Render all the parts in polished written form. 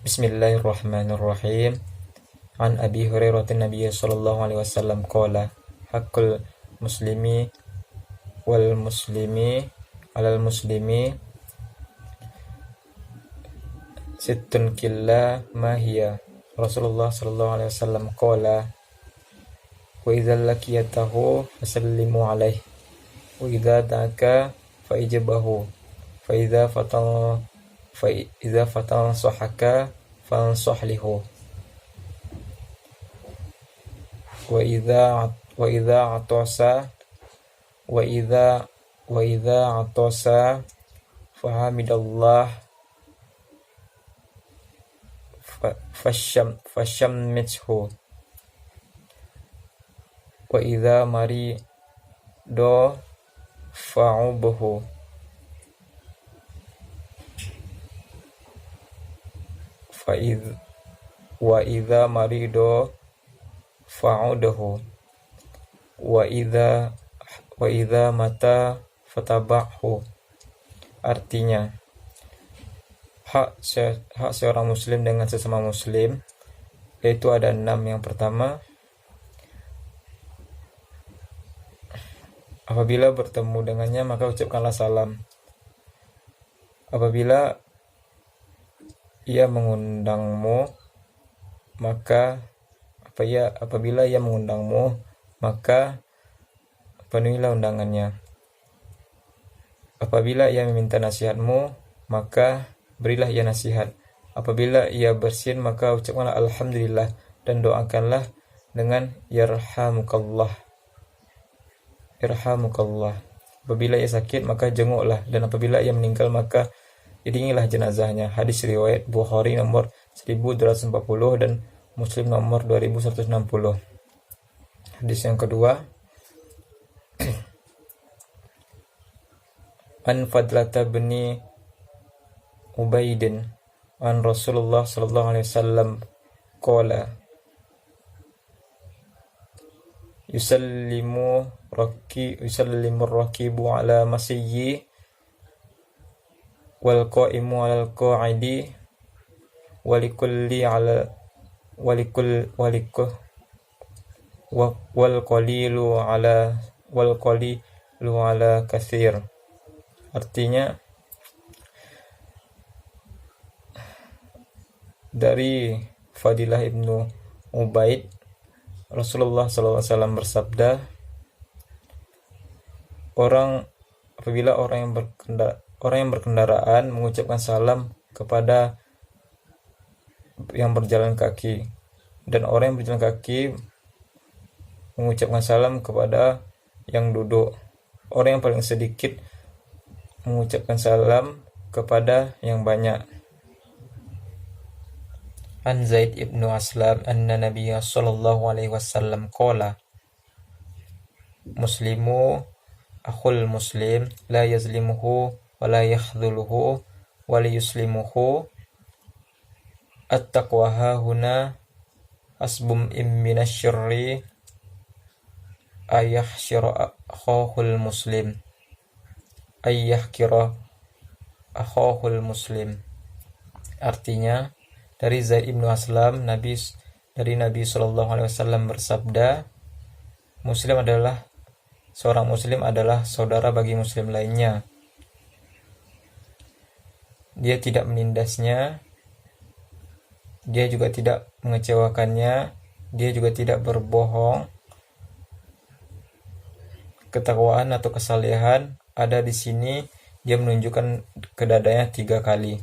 Bismillahirrahmanirrahim. An Abi Hurairah Nabi sallallahu alaihi wasallam qala haqqul muslimi wal muslimi alal muslimi sittun killa ma hiya. Rasulullah sallallahu alaihi wasallam qala wa idza laqiyatahu fasallimu alaihi wa idza da'aka fa ijabahu fa idza fatan sahaka fansahlihu wa idza atasa fahamidallah fashammithu wa idza marido fa'ubuhu wa idza marido fa'udahu wa idza mata fatabahu. Artinya, hak seorang muslim dengan sesama muslim yaitu ada 6. Yang pertama, apabila bertemu dengannya maka ucapkanlah salam. Apabila ia mengundangmu maka penuhilah undangannya. Apabila ia meminta nasihatmu maka berilah ia nasihat. Apabila ia bersin maka ucapkanlah alhamdulillah dan doakanlah dengan yarhamukallah. Apabila ia sakit maka jenguklah, dan apabila ia meninggal maka iringilah jenazahnya. Hadis riwayat Bukhari nomor 1240 dan Muslim nomor 2160. Hadis yang kedua, An Fadlata bin Ubaidin an Rasulullah sallallahu alaihi wasallam qala yusallimu rakibu ala masiyyi wal qa'imu alal qa'idi walikulli ala wal qalilu ala katsir. Artinya, dari Fadilah ibnu Ubaid, Rasulullah SAW bersabda, apabila orang yang berkendaraan mengucapkan salam kepada yang berjalan kaki, dan orang yang berjalan kaki mengucapkan salam kepada yang duduk, orang yang paling sedikit mengucapkan salam kepada yang banyak. An Zaid ibnu Aslam anna Nabiyya sallallahu alaihi wasallam qala muslimu akhul muslim la yazlimuhu wa la yakhdhuluhu wa la yuslimuhu at-taqwa hahuna asbum minasyirri ayahsyira akhul muslim Artinya, dari Zaid ibnu Aslam, dari Nabi sallallahu alaihi wasallam bersabda, seorang muslim adalah saudara bagi muslim lainnya. Dia tidak menindasnya, dia juga tidak mengecewakannya, dia juga tidak berbohong. Ketakwaan atau kesalehan ada di sini, dia menunjukkan ke dadanya 3 kali.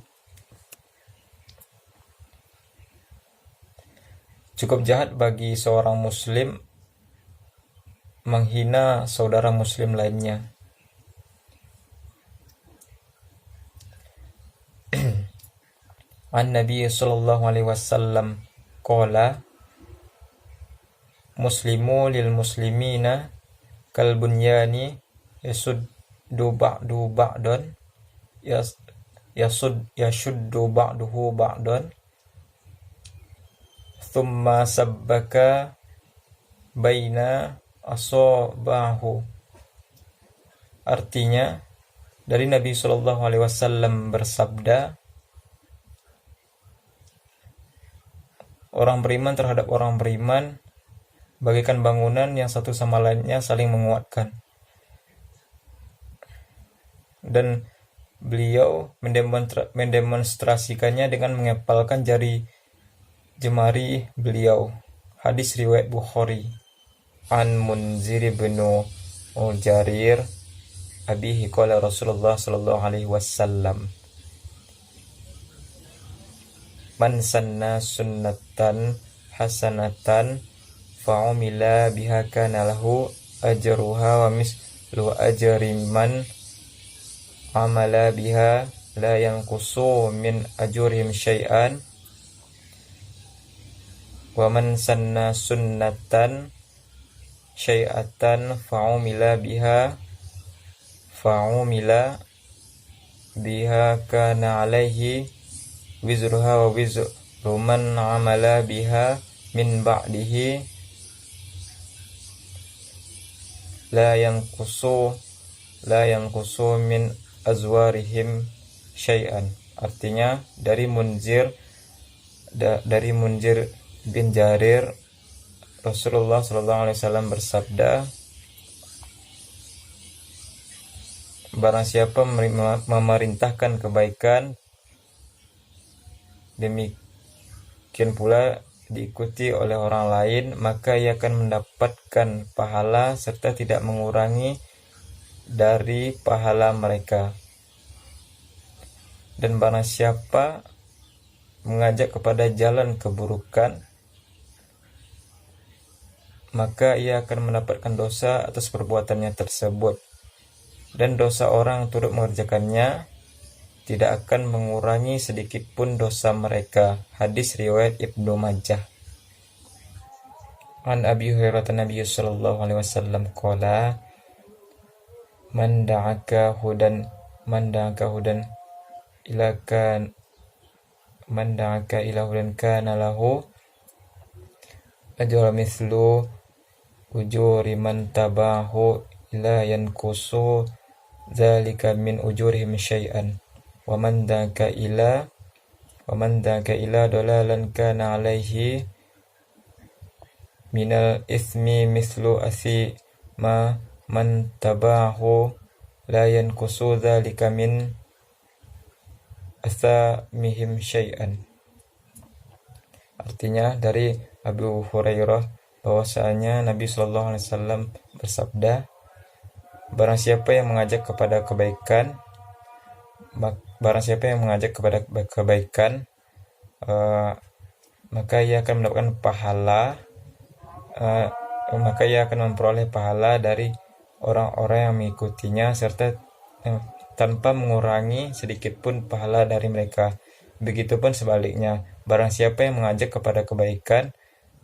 Cukup jahat bagi seorang muslim menghina saudara muslim lainnya. An Nabi sallallahu alaihi wasallam qala muslimu lil muslimina kal bunyani yashuddu ba'duhu ba'dan thumma sabbaka baina asabahu. Artinya, dari Nabi sallallahu alaihi wasallam bersabda, orang beriman terhadap orang beriman bagaikan bangunan yang satu sama lainnya saling menguatkan. Dan beliau mendemonstrasikannya dengan mengepalkan jari jemari beliau. Hadis riwayat Bukhari. An Munzir bin Jarir abihi qala Rasulullah sallallahu alaihi wasallam, man sanna sunnatan hasanatan fa'umila biha kana lahu ajruha wa mislu ajri man amala biha la yanqusu min ajurihim syai'an wa man sanna sunnatan syai'atan fa'umila biha kana alaihi wizruha wa wizru man amala biha min ba'dihi la yanqusu min azwarihim syai'an. Artinya dari Munzir bin Jarir, Rasulullah SAW bersabda, barang siapa memerintahkan kebaikan, demikian pula diikuti oleh orang lain, maka ia akan mendapatkan pahala serta tidak mengurangi dari pahala mereka. Dan barang siapa mengajak kepada jalan keburukan, maka ia akan mendapatkan dosa atas perbuatannya tersebut, dan dosa orang turut mengerjakannya tidak akan mengurangi sedikit pun dosa mereka. Hadis riwayat Ibnu Majah. An Abi Hurairah Nabi sallallahu alaihi wasallam qala, man da'aka hudan ila hudan kana lahu ajra mithlu ujuri man tabahu ila yankusu dzalika min ujurihim syai'an wa man da'aka ila dalalan kana alaihi minal ismi mithlu ma man tabahu la yankusu dzalika min asamihim syai'an. Artinya dari Abu Hurairah bahwasanya Nabi Shallallahu Alaihi Wasallam bersabda, barang siapa yang mengajak kepada kebaikan, maka ia akan mendapatkan pahala, maka ia akan memperoleh pahala dari orang-orang yang mengikutinya serta tanpa mengurangi sedikit pun pahala dari mereka. Begitupun sebaliknya, barang siapa yang mengajak kepada kebaikan,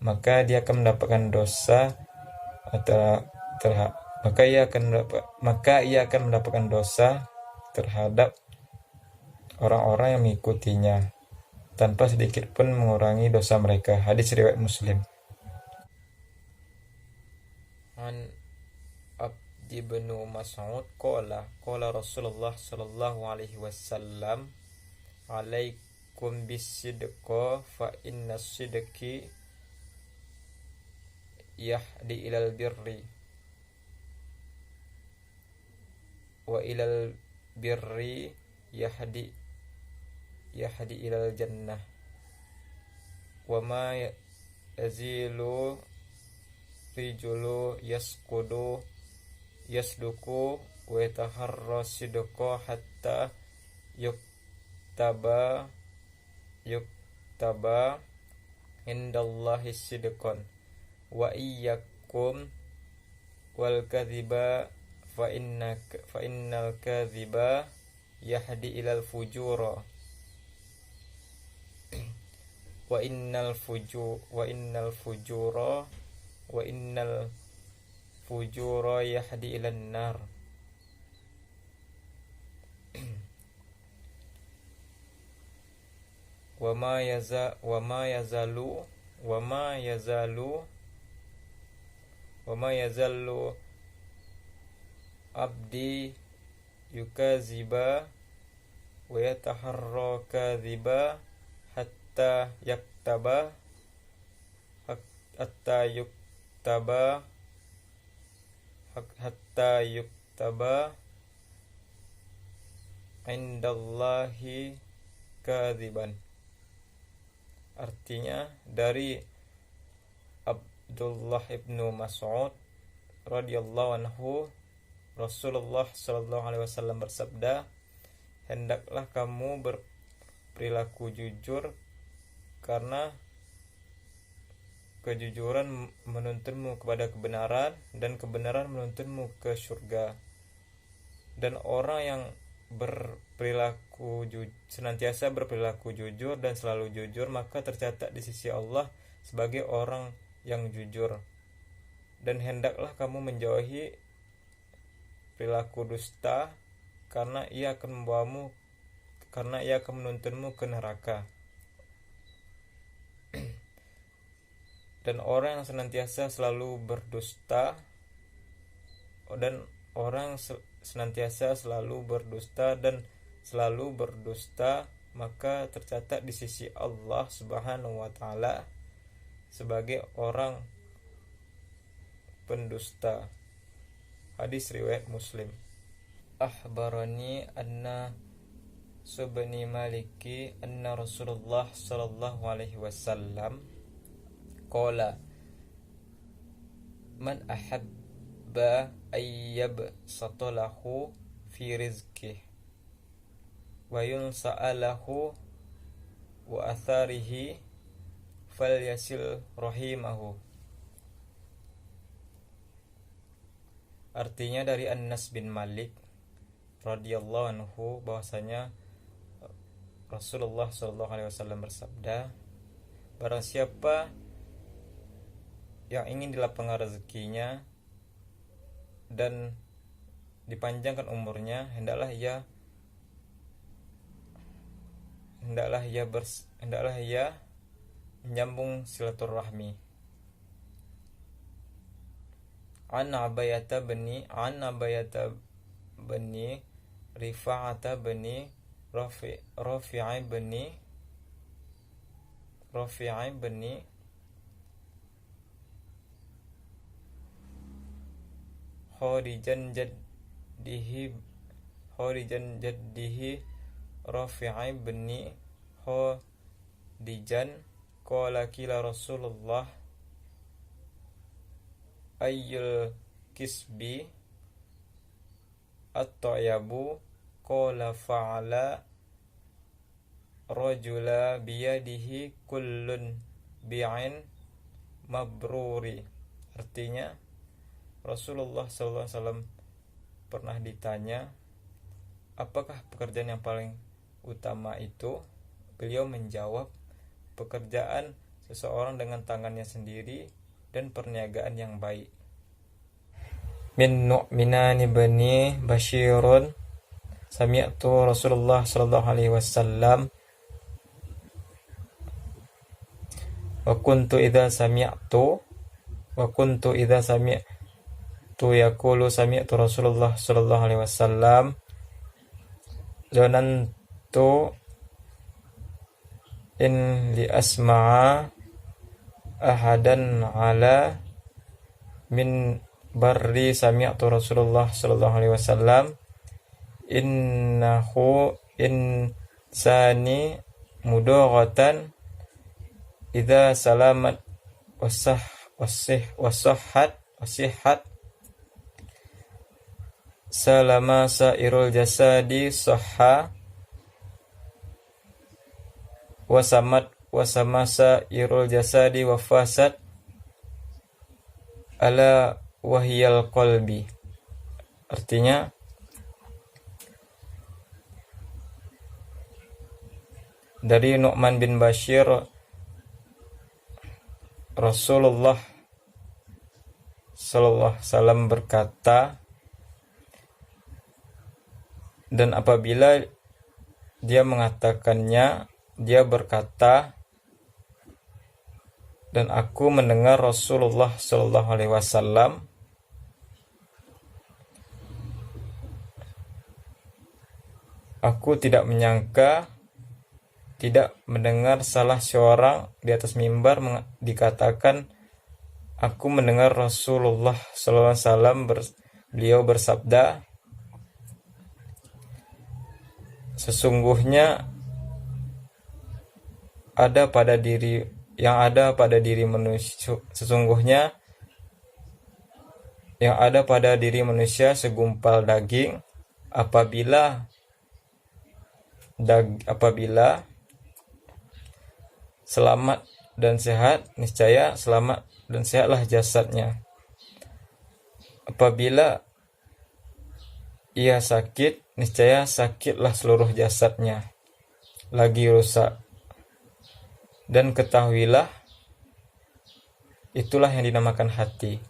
maka dia akan mendapatkan dosa maka ia akan mendapatkan dosa terhadap orang-orang yang mengikutinya tanpa sedikit pun mengurangi dosa mereka. Hadis riwayat Muslim. An Abdi bin Mas'ud qala Rasulullah sallallahu alaihi wasallam, alaikum bisidqa fa inna sidqi yahdi ilal birri wa ilal birri yahdi ilal jannah wa ma yazilu rijulu yasduku wa yataharra sidqa hatta yuktaba indallahi sidqan wa iyyakum wal kadhiba fa innal kadhiba yahdi ilal fujura wa innal fujura yahdi ilan nar. wa ma yazalu abdi yukaziba wa yataharra kadhiba hatta yaktaba hatta yuktaba indallahi kadziban. Artinya dari Abdullah ibnu Mas'ud radhiyallahu anhu, Rasulullah sallallahu alaihi wasallam bersabda, hendaklah kamu berperilaku jujur karena kejujuran menuntunmu kepada kebenaran dan kebenaran menuntunmu ke surga. Dan orang yang senantiasa berperilaku jujur dan selalu jujur, maka tercatat di sisi Allah sebagai orang yang jujur. Dan hendaklah kamu menjauhi perilaku dusta karena ia akan menuntunmu ke neraka. Dan orang yang senantiasa selalu berdusta maka tercatat di sisi Allah Subhanahu wa taala sebagai orang pendusta. Hadis riwayat Muslim. Akhbarani anna subni maliki anna Rasulullah sallallahu alaihi wasallam qala man ahabba ayyab satalahu fi rizqih wa yunsa'alahu wa atharihi falyasil rahimahu. Artinya dari Anas bin Malik radhiyallahu anhu bahwasanya Rasulullah sallallahu alaihi wasallam bersabda, barang siapa yang ingin dilapangkan rezekinya dan dipanjangkan umurnya, hendaklah ia menyambung silaturahmi. An Abayata bani Rifa'ata bani Rafi'i bani Khadijan jaddihi Rafi'i bani Khadijan qala kila Rasulullah ayyul kisbi at-tayyabu qala fa'ala rajula biyadihi kullun bi'in mabruri. Artinya Rasulullah SAW pernah ditanya, apakah pekerjaan yang paling utama itu? Beliau menjawab, pekerjaan seseorang dengan tangannya sendiri dan perniagaan yang baik. Min Nu'minani bani Bashirun sami'tu Rasulullah sallallahu alaihi wasallam wa kuntu idza sami'tu yaqulu sami'tu Rasulullah sallallahu alaihi wasallam zanantu in li asma'a ahadan ala min barri sami'tu Rasulullah sallallahu alaihi wasallam innahu insani mudaghatan idza salamat wasihhat salama sairul jasadi sahha wasamasa irul jasadi wafasad ala wahyal qalbi. Artinya dari Nu'man bin Bashir, Rasulullah sallallahu alaihi wasallam berkata, dan apabila dia mengatakannya, dia berkata, dan aku mendengar Rasulullah sallallahu alaihi wasallam aku tidak menyangka, tidak mendengar salah seorang di atas mimbar dikatakan Aku mendengar Rasulullah SAW beliau bersabda, sesungguhnya ada pada diri manusia, sesungguhnya yang ada pada diri manusia segumpal daging, apabila selamat dan sehat, niscaya selamat dan sehatlah jasadnya. Apabila ia sakit, niscaya sakitlah seluruh jasadnya, lagi rusak. Dan ketahuilah, itulah yang dinamakan hati.